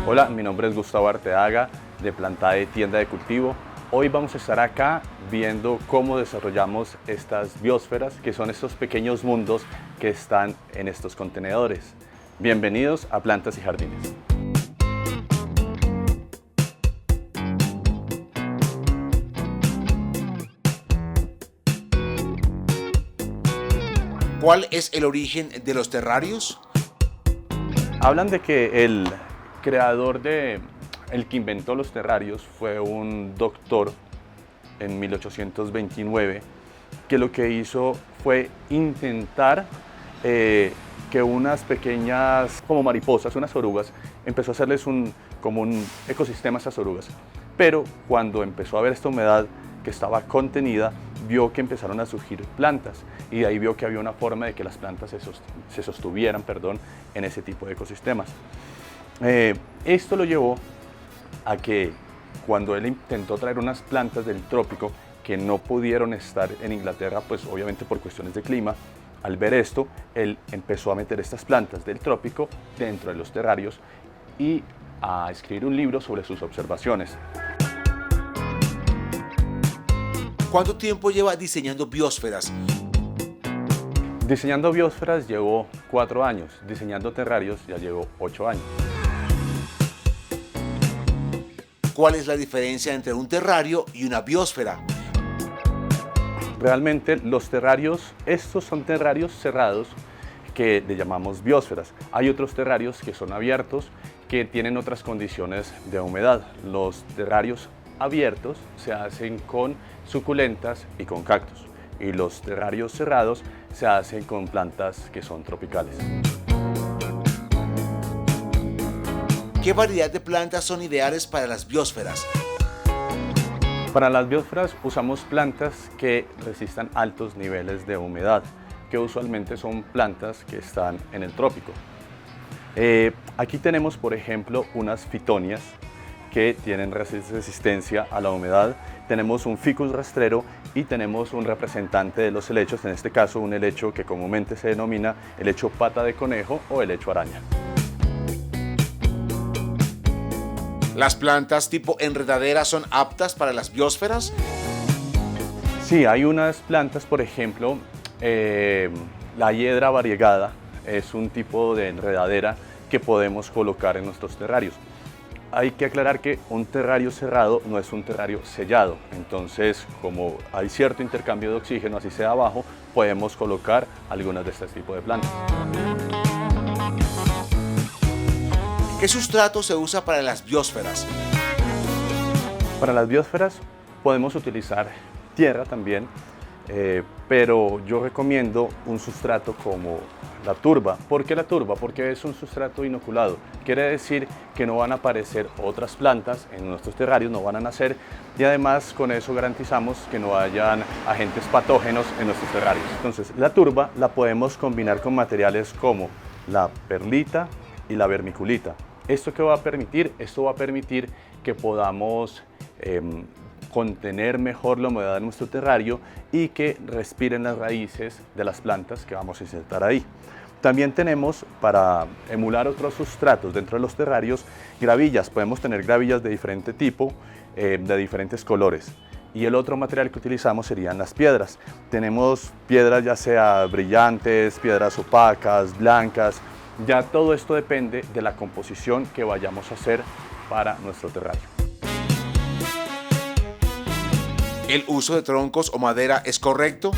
Hola, mi nombre es Gustavo Arteaga de Plantae Tienda de Cultivo. Hoy vamos a estar acá viendo cómo desarrollamos estas biosferas, que son estos pequeños mundos que están en estos contenedores. Bienvenidos a Plantas y Jardines. ¿Cuál es el origen de los terrarios? Hablan de que el creador el que inventó los terrarios fue un doctor en 1829, que lo que hizo fue intentar que unas pequeñas, como mariposas, unas orugas, empezó a hacerles como un ecosistema a esas orugas. Pero cuando empezó a ver esta humedad que estaba contenida, vio que empezaron a surgir plantas y de ahí vio que había una forma de que las plantas se sostuvieran en ese tipo de ecosistemas. Esto lo llevó a que cuando él intentó traer unas plantas del trópico que no pudieron estar en Inglaterra, pues obviamente por cuestiones de clima, al ver esto, él empezó a meter estas plantas del trópico dentro de los terrarios y a escribir un libro sobre sus observaciones. ¿Cuánto tiempo lleva diseñando biosferas? Diseñando biosferas llevo 4 años, diseñando terrarios ya llevo 8 años. ¿Cuál es la diferencia entre un terrario y una biosfera? Realmente los terrarios, estos son terrarios cerrados que le llamamos biosferas. Hay otros terrarios que son abiertos que tienen otras condiciones de humedad. Los terrarios abiertos se hacen con suculentas y con cactus, y los terrarios cerrados se hacen con plantas que son tropicales. ¿Qué variedad de plantas son ideales para las biosferas? Para las biosferas usamos plantas que resistan altos niveles de humedad, que usualmente son plantas que están en el trópico. Aquí tenemos, por ejemplo, unas fitonias que tienen resistencia a la humedad. Tenemos un ficus rastrero y tenemos un representante de los helechos, en este caso un helecho que comúnmente se denomina helecho pata de conejo o helecho araña. ¿Las plantas tipo enredadera son aptas para las biosferas? Sí, hay unas plantas, por ejemplo, la hiedra variegada es un tipo de enredadera que podemos colocar en nuestros terrarios. Hay que aclarar que un terrario cerrado no es un terrario sellado, entonces como hay cierto intercambio de oxígeno, así sea abajo, podemos colocar algunas de este tipo de plantas. ¿Qué sustrato se usa para las biosferas? Para las biosferas podemos utilizar tierra también, pero yo recomiendo un sustrato como la turba. ¿Por qué la turba? Porque es un sustrato inoculado. Quiere decir que no van a aparecer otras plantas en nuestros terrarios, no van a nacer, y además con eso garantizamos que no hayan agentes patógenos en nuestros terrarios. Entonces la turba la podemos combinar con materiales como la perlita y la vermiculita. ¿Esto qué va a permitir? Esto va a permitir que podamos contener mejor la humedad de nuestro terrario y que respiren las raíces de las plantas que vamos a insertar ahí. También tenemos, para emular otros sustratos dentro de los terrarios, gravillas. Podemos tener gravillas de diferente tipo, de diferentes colores. Y el otro material que utilizamos serían las piedras. Tenemos piedras ya sea brillantes, piedras opacas, blancas. Ya todo esto depende de la composición que vayamos a hacer para nuestro terrario. ¿El uso de troncos o madera es correcto?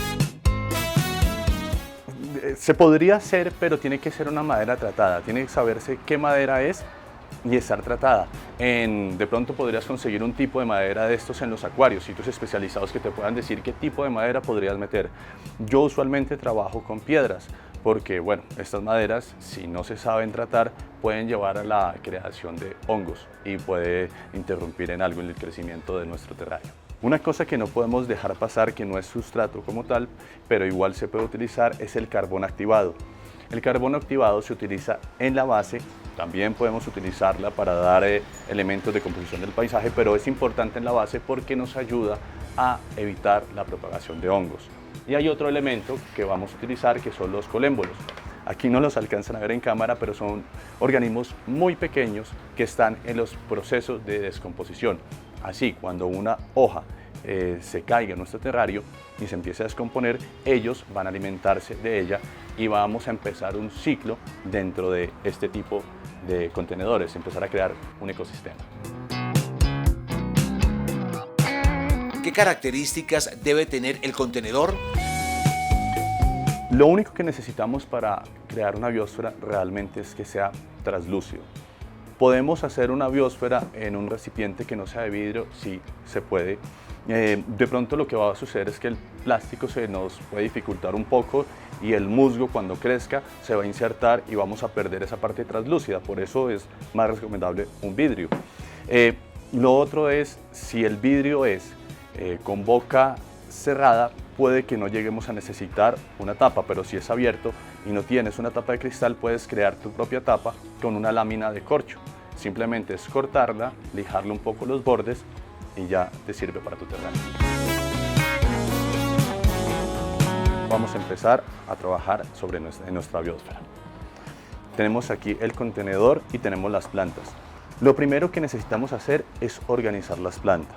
Se podría hacer, pero tiene que ser una madera tratada. Tiene que saberse qué madera es y estar tratada. De pronto podrías conseguir un tipo de madera de estos en los acuarios, sitios especializados que te puedan decir qué tipo de madera podrías meter. Yo usualmente trabajo con piedras, porque bueno, estas maderas, si no se saben tratar, pueden llevar a la creación de hongos y puede interrumpir en algo el crecimiento de nuestro terrario. Una cosa que no podemos dejar pasar, que no es sustrato como tal, pero igual se puede utilizar, es el carbón activado. El carbón activado se utiliza en la base, también podemos utilizarla para dar elementos de composición del paisaje, pero es importante en la base porque nos ayuda a evitar la propagación de hongos. Y hay otro elemento que vamos a utilizar que son los colémbolos. Aquí no los alcanzan a ver en cámara, pero son organismos muy pequeños que están en los procesos de descomposición. Así, cuando una hoja se caiga en nuestro terrario y se empiece a descomponer, ellos van a alimentarse de ella y vamos a empezar un ciclo dentro de este tipo de contenedores, empezar a crear un ecosistema. ¿Qué características debe tener el contenedor? Lo único que necesitamos para crear una biosfera realmente es que sea translúcido. ¿Podemos hacer una biosfera en un recipiente que no sea de vidrio? Sí, se puede. De pronto lo que va a suceder es que el plástico se nos puede dificultar un poco y el musgo cuando crezca se va a insertar y vamos a perder esa parte translúcida. Por eso es más recomendable un vidrio. Lo otro es, si el vidrio es con boca cerrada, puede que no lleguemos a necesitar una tapa, pero si es abierto y no tienes una tapa de cristal, puedes crear tu propia tapa con una lámina de corcho. Simplemente es cortarla, lijarle un poco los bordes y ya te sirve para tu terreno. Vamos a empezar a trabajar sobre nuestra biosfera. Tenemos aquí el contenedor y tenemos las plantas. Lo primero que necesitamos hacer es organizar las plantas.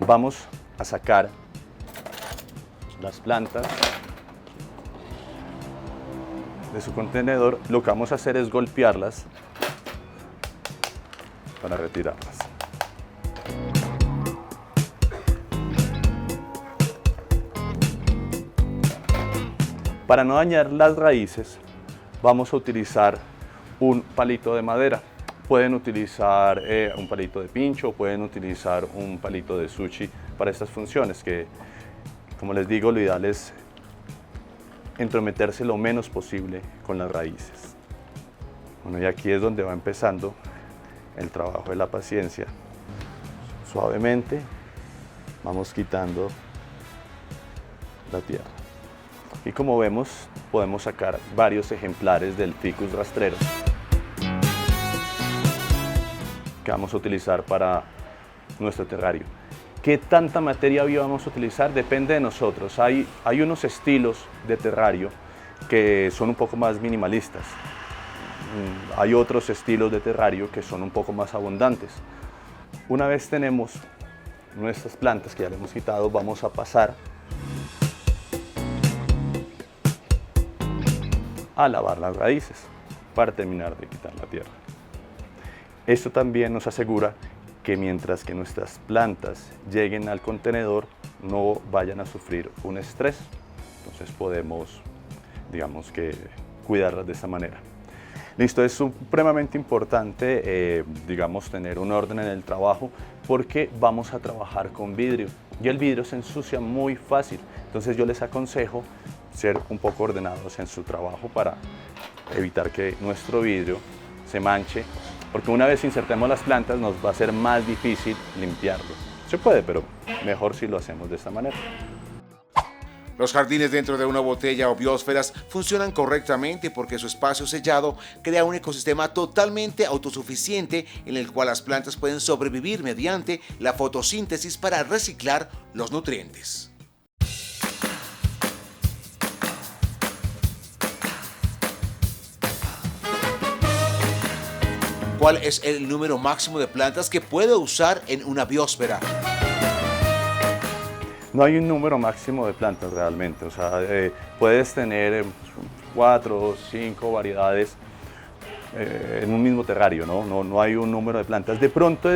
Vamos a sacar las plantas de su contenedor. Lo que vamos a hacer es golpearlas para retirarlas. Para no dañar las raíces, vamos a utilizar un palito de madera. Pueden utilizar un palito de pincho, pueden utilizar un palito de sushi para estas funciones, que, como les digo, lo ideal es entrometerse lo menos posible con las raíces. Bueno, y aquí es donde va empezando el trabajo de la paciencia. Suavemente vamos quitando la tierra. Y como vemos, podemos sacar varios ejemplares del ficus rastrero que vamos a utilizar para nuestro terrario. ¿Qué tanta materia viva vamos a utilizar? Depende de nosotros. Hay unos estilos de terrario que son un poco más minimalistas. Hay otros estilos de terrario que son un poco más abundantes. Una vez tenemos nuestras plantas que ya le hemos quitado, vamos a pasar a lavar las raíces para terminar de quitar la tierra. Esto también nos asegura que mientras que nuestras plantas lleguen al contenedor no vayan a sufrir un estrés. Entonces podemos, digamos que, cuidarlas de esta manera. Listo, es supremamente importante, digamos, tener un orden en el trabajo porque vamos a trabajar con vidrio y el vidrio se ensucia muy fácil. Entonces yo les aconsejo ser un poco ordenados en su trabajo para evitar que nuestro vidrio se manche, porque una vez insertemos las plantas nos va a ser más difícil limpiarlo. Se puede, pero mejor si lo hacemos de esta manera. Los jardines dentro de una botella o biosferas funcionan correctamente porque su espacio sellado crea un ecosistema totalmente autosuficiente en el cual las plantas pueden sobrevivir mediante la fotosíntesis para reciclar los nutrientes. ¿Cuál es el número máximo de plantas que puede usar en una biosfera? No hay un número máximo de plantas realmente, o sea, puedes tener 4 o 5 variedades en un mismo terrario, no hay un número de plantas. De pronto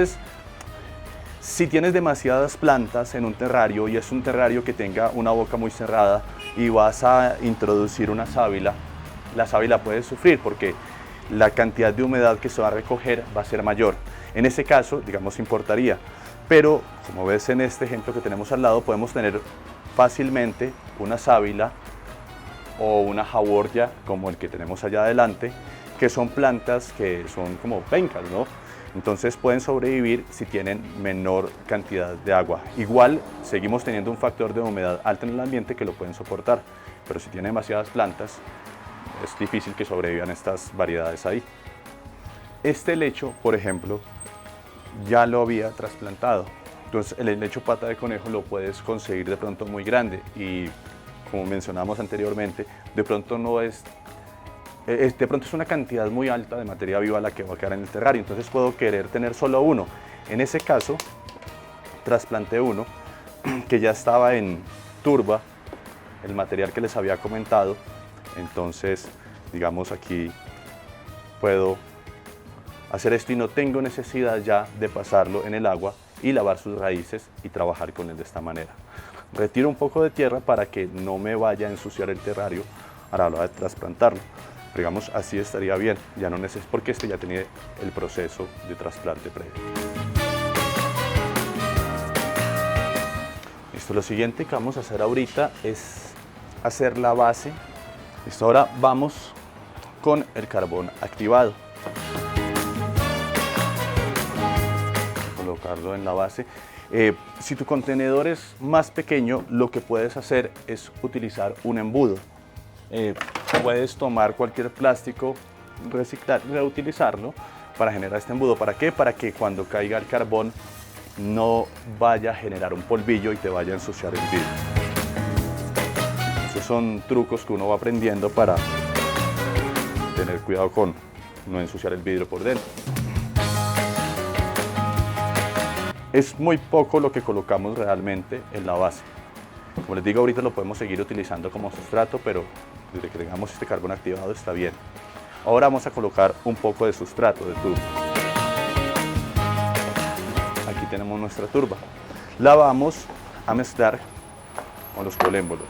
si tienes demasiadas plantas en un terrario y es un terrario que tenga una boca muy cerrada y vas a introducir una sábila, la sábila puede sufrir porque la cantidad de humedad que se va a recoger va a ser mayor. En ese caso, digamos, importaría. Pero, como ves en este ejemplo que tenemos al lado, podemos tener fácilmente una sábila o una jaborya como el que tenemos allá adelante, que son plantas que son como pencas, ¿no? Entonces pueden sobrevivir si tienen menor cantidad de agua. Igual seguimos teniendo un factor de humedad alto en el ambiente que lo pueden soportar, pero si tienen demasiadas plantas, es difícil que sobrevivan estas variedades ahí. Este helecho, por ejemplo, ya lo había trasplantado. Entonces el helecho pata de conejo lo puedes conseguir de pronto muy grande y como mencionamos anteriormente, de pronto es una cantidad muy alta de materia viva la que va a quedar en el terrario, entonces puedo querer tener solo uno. En ese caso, trasplanté uno que ya estaba en turba, el material que les había comentado, entonces, digamos, aquí puedo hacer esto y no tengo necesidad ya de pasarlo en el agua y lavar sus raíces y trabajar con él de esta manera. Retiro un poco de tierra para que no me vaya a ensuciar el terrario a la hora de trasplantarlo. Digamos, así estaría bien, ya no necesito, porque este ya tenía el proceso de trasplante previo. Listo, lo siguiente que vamos a hacer ahorita es hacer la base. Listo, ahora vamos con el carbón activado. Colocarlo en la base. Si tu contenedor es más pequeño, lo que puedes hacer es utilizar un embudo. Puedes tomar cualquier plástico, reutilizarlo para generar este embudo. ¿Para qué? Para que cuando caiga el carbón no vaya a generar un polvillo y te vaya a ensuciar el vidrio. Esos son trucos que uno va aprendiendo para tener cuidado con no ensuciar el vidrio por dentro. Es muy poco lo que colocamos realmente en la base. Como les digo, ahorita lo podemos seguir utilizando como sustrato, pero desde que tengamos este carbón activado está bien. Ahora vamos a colocar un poco de sustrato, de turba. Aquí tenemos nuestra turba. La vamos a mezclar con los colémbolos,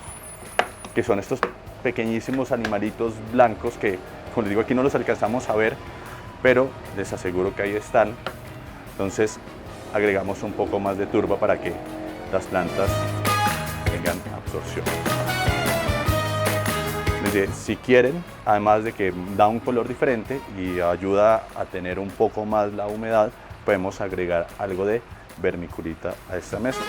que son estos pequeñísimos animalitos blancos que, como les digo, aquí no los alcanzamos a ver, pero les aseguro que ahí están. Entonces agregamos un poco más de turba para que las plantas tengan absorción. Si quieren, además de que da un color diferente y ayuda a tener un poco más la humedad, podemos agregar algo de vermiculita a esta mezcla.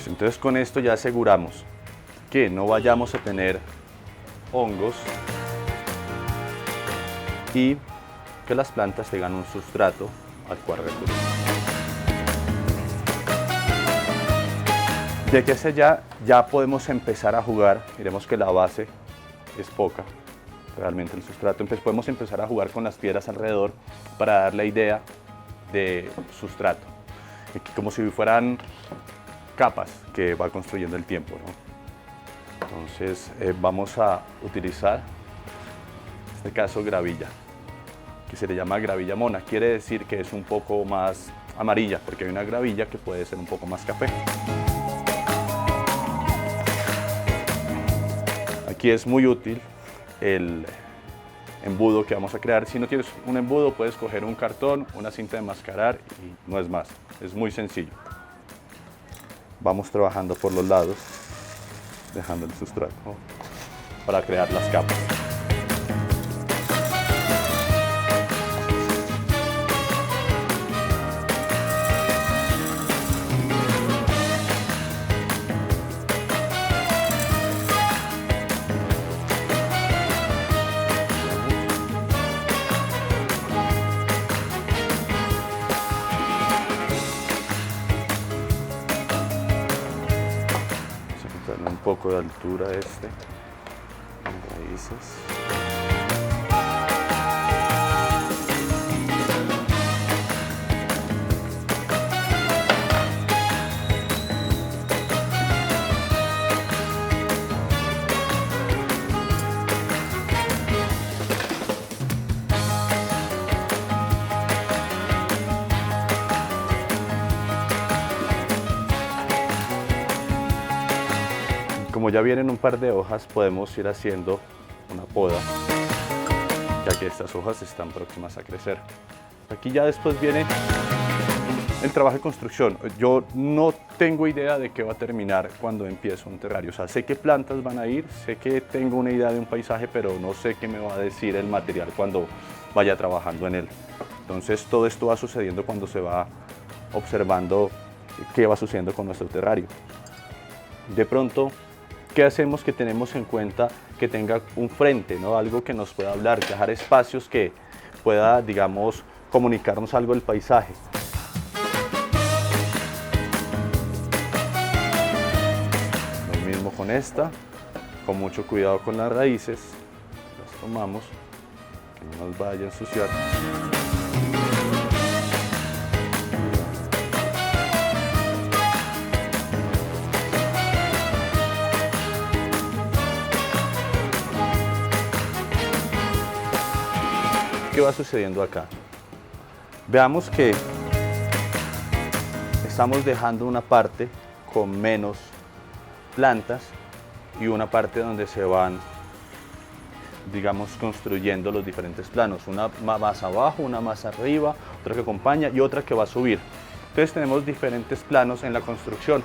Entonces con esto ya aseguramos que no vayamos a tener hongos y que las plantas tengan un sustrato al cual recurrir. De aquí hacia allá ya podemos empezar a jugar. Miremos que la base es poca, realmente el sustrato. Entonces podemos empezar a jugar con las piedras alrededor para dar la idea de sustrato, como si fueran capas que va construyendo el tiempo, ¿no? Entonces vamos a utilizar, en este caso, gravilla, que se le llama gravilla mona. Quiere decir que es un poco más amarilla, porque hay una gravilla que puede ser un poco más café. Aquí es muy útil el embudo que vamos a crear. Si no tienes un embudo, puedes coger un cartón, una cinta de mascarar y no es más. Es muy sencillo. Vamos trabajando por los lados, dejando el sustrato, ¿no?, para crear las capas. Un poco de altura raíces. Como ya vienen un par de hojas, podemos ir haciendo una poda, ya que estas hojas están próximas a crecer. Aquí ya después viene el trabajo de construcción. Yo no tengo idea de qué va a terminar cuando empiezo un terrario. O sea, sé qué plantas van a ir, sé que tengo una idea de un paisaje, pero no sé qué me va a decir el material cuando vaya trabajando en él. Entonces, todo esto va sucediendo cuando se va observando qué va sucediendo con nuestro terrario. De pronto, ¿qué hacemos que tenemos en cuenta que tenga un frente, ¿no? Algo que nos pueda hablar, dejar espacios que pueda, digamos, comunicarnos algo del paisaje. Lo mismo con esta, con mucho cuidado con las raíces, las tomamos, que no nos vaya a ensuciar. ¿Qué va sucediendo acá? Veamos que estamos dejando una parte con menos plantas y una parte donde se van, digamos, construyendo los diferentes planos. Una más abajo, una más arriba, otra que acompaña y otra que va a subir. Entonces tenemos diferentes planos en la construcción.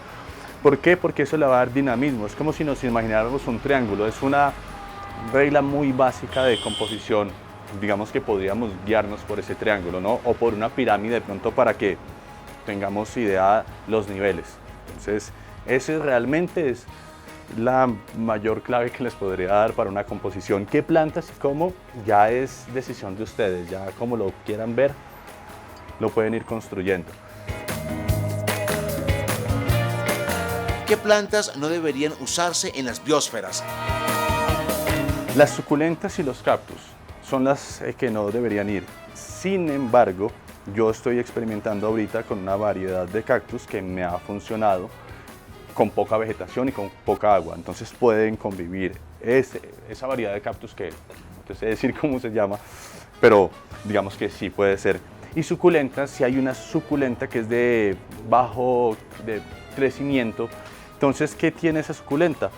¿Por qué? Porque eso le va a dar dinamismo. Es como si nos imagináramos un triángulo. Es una regla muy básica de composición. Digamos que podríamos guiarnos por ese triángulo, ¿no? O por una pirámide de pronto para que tengamos idea los niveles. Entonces, ese realmente es la mayor clave que les podría dar para una composición. ¿Qué plantas y cómo? Ya es decisión de ustedes, ya como lo quieran ver, lo pueden ir construyendo. ¿Qué plantas no deberían usarse en las biosferas? Las suculentas y los cactus son las que no deberían ir. Sin embargo, yo estoy experimentando ahorita con una variedad de cactus que me ha funcionado con poca vegetación y con poca agua. Entonces pueden convivir esa variedad de cactus que no sé decir cómo se llama, pero digamos que sí puede ser. Y suculentas, si hay una suculenta que es de bajo crecimiento, entonces ¿qué tiene esa suculenta?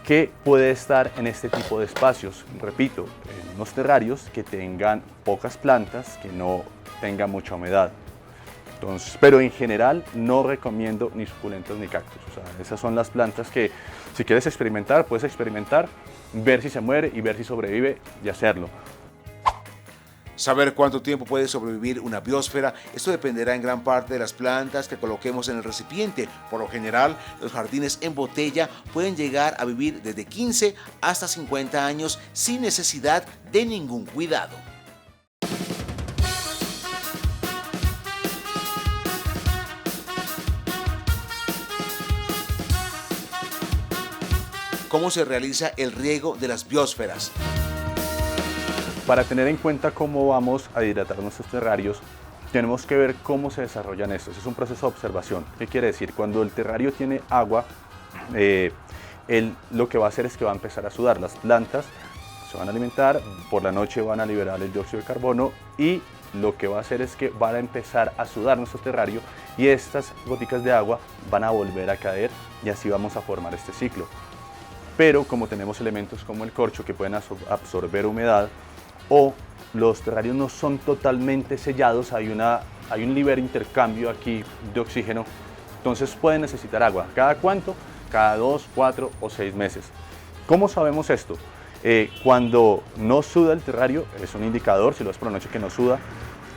Que puede estar en este tipo de espacios, repito, en unos terrarios que tengan pocas plantas, que no tengan mucha humedad. Entonces, pero en general no recomiendo ni suculentas ni cactus. O sea, esas son las plantas que si quieres experimentar, puedes experimentar, ver si se muere y ver si sobrevive y hacerlo. Saber cuánto tiempo puede sobrevivir una biosfera, esto dependerá en gran parte de las plantas que coloquemos en el recipiente. Por lo general, los jardines en botella pueden llegar a vivir desde 15 hasta 50 años sin necesidad de ningún cuidado. ¿Cómo se realiza el riego de las biosferas? Para tener en cuenta cómo vamos a hidratar nuestros terrarios, tenemos que ver cómo se desarrollan estos. Es un proceso de observación. ¿Qué quiere decir? Cuando el terrario tiene agua, lo que va a hacer es que va a empezar a sudar. Las plantas se van a alimentar, por la noche van a liberar el dióxido de carbono y lo que va a hacer es que van a empezar a sudar nuestro terrario y estas goticas de agua van a volver a caer y así vamos a formar este ciclo. Pero como tenemos elementos como el corcho que pueden absorber humedad, o los terrarios no son totalmente sellados, hay un libre intercambio aquí de oxígeno, entonces pueden necesitar agua. ¿Cada cuánto? Cada 2, 4 o 6 meses. ¿Cómo sabemos esto? Cuando no suda el terrario, es un indicador, si lo ves por la noche que no suda.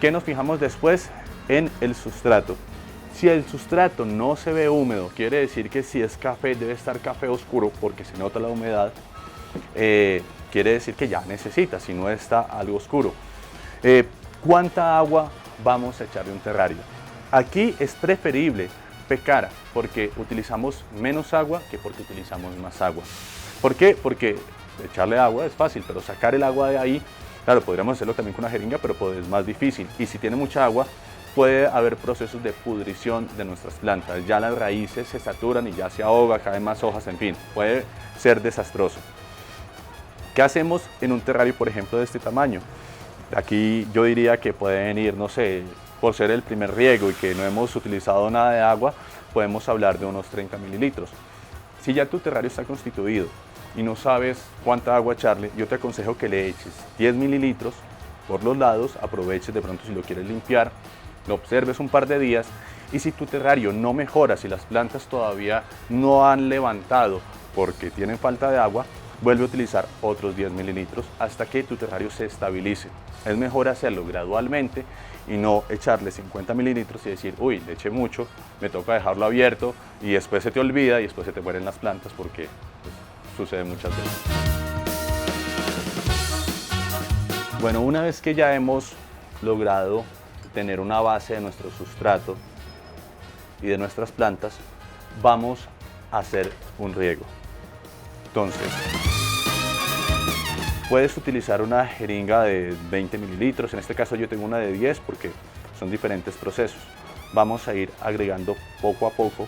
¿Qué nos fijamos después? En el sustrato. Si el sustrato no se ve húmedo, quiere decir que si es café, debe estar café oscuro porque se nota la humedad. Quiere decir que ya necesita, si no está algo oscuro. ¿Cuánta agua vamos a echarle a un terrario? Aquí es preferible pecar porque utilizamos menos agua que porque utilizamos más agua. ¿Por qué? Porque echarle agua es fácil, pero sacar el agua de ahí, claro, podríamos hacerlo también con una jeringa, pero es más difícil. Y si tiene mucha agua, puede haber procesos de pudrición de nuestras plantas. Ya las raíces se saturan y ya se ahoga, caen más hojas, en fin, puede ser desastroso. ¿Qué hacemos en un terrario, por ejemplo, de este tamaño? Aquí yo diría que pueden ir, no sé, por ser el primer riego y que no hemos utilizado nada de agua, podemos hablar de unos 30 mililitros. Si ya tu terrario está constituido y no sabes cuánta agua echarle, yo te aconsejo que le eches 10 mililitros por los lados, aproveches de pronto si lo quieres limpiar, lo observes un par de días y si tu terrario no mejora, si las plantas todavía no han levantado porque tienen falta de agua, vuelve a utilizar otros 10 mililitros hasta que tu terrario se estabilice. Es mejor hacerlo gradualmente y no echarle 50 mililitros y decir, uy, le eché mucho, me toca dejarlo abierto y después se te olvida y después se te mueren las plantas porque pues, sucede muchas veces. Bueno, una vez que ya hemos logrado tener una base de nuestro sustrato y de nuestras plantas, vamos a hacer un riego. Entonces, puedes utilizar una jeringa de 20 mililitros, en este caso yo tengo una de 10 porque son diferentes procesos. Vamos a ir agregando poco a poco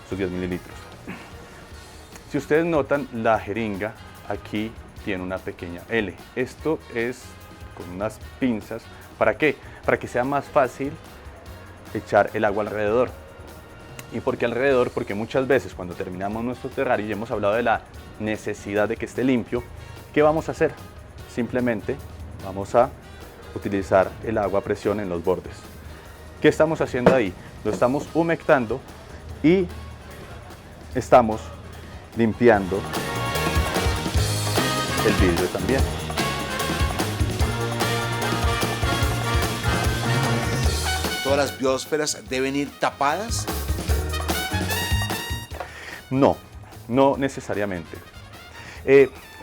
esos 10 mililitros. Si ustedes notan, la jeringa aquí tiene una pequeña L. Esto es con unas pinzas. ¿Para qué? Para que sea más fácil echar el agua alrededor. ¿Y por qué alrededor? Porque muchas veces cuando terminamos nuestro terrario y hemos hablado de la necesidad de que esté limpio, ¿qué vamos a hacer? Simplemente vamos a utilizar el agua a presión en los bordes. ¿Qué estamos haciendo ahí? Lo estamos humectando y estamos limpiando el vidrio también. ¿Todas las biosferas deben ir tapadas? No, no necesariamente.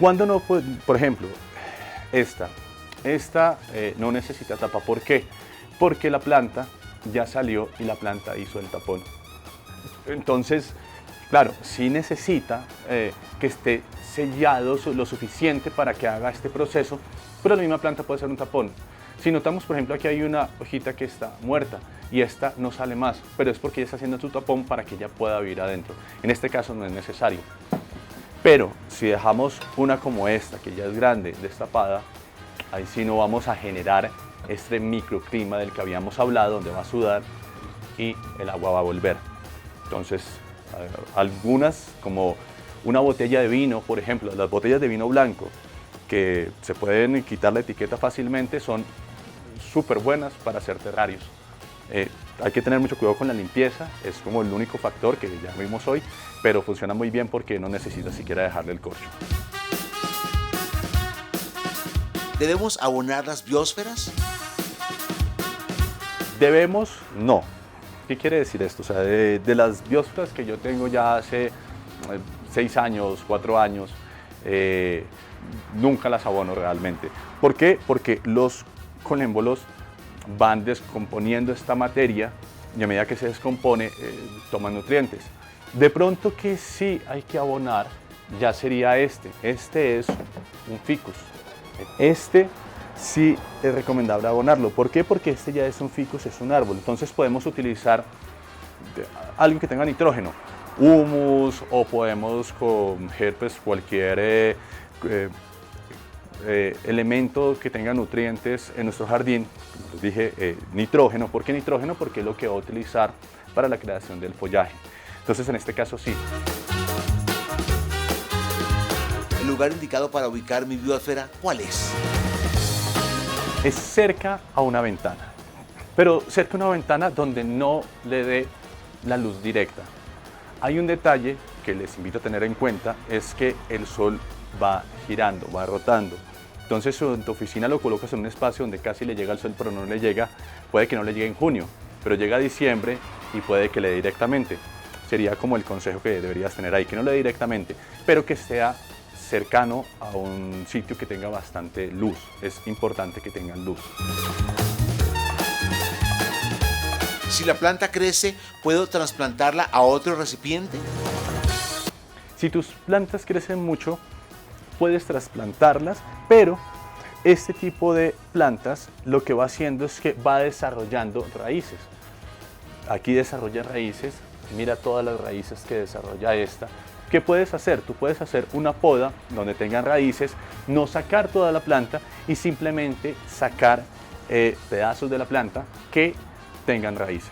¿Cuándo no? Por ejemplo, esta no necesita tapa. ¿Por qué? Porque la planta ya salió y la planta hizo el tapón. Entonces, claro, sí necesita que esté sellado lo suficiente para que haga este proceso, pero la misma planta puede ser un tapón. Si notamos, por ejemplo, aquí hay una hojita que está muerta y esta no sale más, pero es porque ella está haciendo su tapón para que ella pueda vivir adentro. En este caso no es necesario. Pero si dejamos una como esta, que ya es grande, destapada, ahí sí no vamos a generar este microclima del que habíamos hablado, donde va a sudar y el agua va a volver. Entonces, algunas, como una botella de vino, por ejemplo, las botellas de vino blanco, que se pueden quitar la etiqueta fácilmente, son súper buenas para hacer terrarios. Hay que tener mucho cuidado con la limpieza, es como el único factor que ya vimos hoy, pero funciona muy bien porque no necesita siquiera dejarle el corcho. ¿Debemos abonar las biosferas? Debemos, no. ¿Qué quiere decir esto? O sea, de las biosferas que yo tengo ya hace 6 años, 4 años, nunca las abono realmente. ¿Por qué? Porque los colémbolos van descomponiendo esta materia y a medida que se descompone toman nutrientes. De pronto que sí hay que abonar ya sería este es un ficus. Este sí es recomendable abonarlo. ¿Por qué? Porque este ya es un ficus, es un árbol. Entonces podemos utilizar algo que tenga nitrógeno, humus, o podemos coger pues cualquier elemento que tenga nutrientes en nuestro jardín. Como les dije, nitrógeno. ¿Por qué nitrógeno? Porque es lo que va a utilizar para la creación del follaje. Entonces en este caso sí. ¿El lugar indicado para ubicar mi biosfera cuál es? Es cerca a una ventana, pero cerca a una ventana donde no le dé la luz directa. Hay un detalle que les invito a tener en cuenta, es que el sol va girando, va rotando. Entonces, si en tu oficina lo colocas en un espacio donde casi le llega el sol, pero no le llega, puede que no le llegue en junio, pero llega a diciembre y puede que le dé directamente. Sería como el consejo que deberías tener ahí, que no le dé directamente, pero que sea cercano a un sitio que tenga bastante luz. Es importante que tengan luz. Si la planta crece, ¿puedo trasplantarla a otro recipiente? Si tus plantas crecen mucho, puedes trasplantarlas, pero este tipo de plantas lo que va haciendo es que va desarrollando raíces. Aquí desarrolla raíces, mira todas las raíces que desarrolla esta. ¿Qué puedes hacer? Tú puedes hacer una poda donde tengan raíces, no sacar toda la planta y simplemente sacar pedazos de la planta que tengan raíces.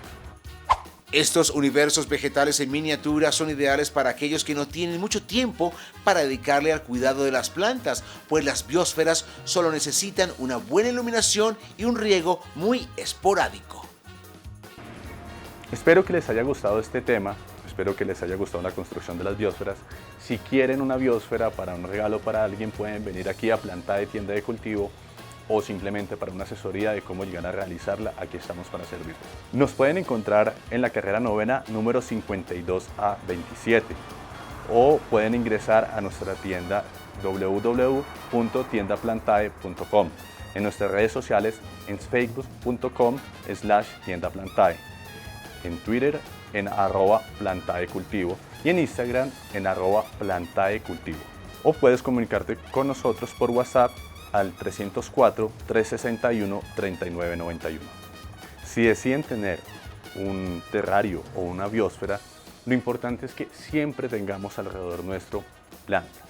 Estos universos vegetales en miniatura son ideales para aquellos que no tienen mucho tiempo para dedicarle al cuidado de las plantas, pues las biosferas solo necesitan una buena iluminación y un riego muy esporádico. Espero que les haya gustado este tema, espero que les haya gustado la construcción de las biosferas. Si quieren una biosfera para un regalo para alguien, pueden venir aquí a Plantae Tienda de Cultivo, o simplemente para una asesoría de cómo llegar a realizarla, aquí estamos para servirles. Nos pueden encontrar en la carrera novena número 52A27 o pueden ingresar a nuestra tienda www.tiendaplantae.com, en nuestras redes sociales en facebook.com/tiendaplantae, en Twitter en @plantaecultivo y en Instagram en @plantaecultivo. O puedes comunicarte con nosotros por WhatsApp al 304-361-3991. Si deciden tener un terrario o una biosfera, lo importante es que siempre tengamos alrededor nuestro plantas.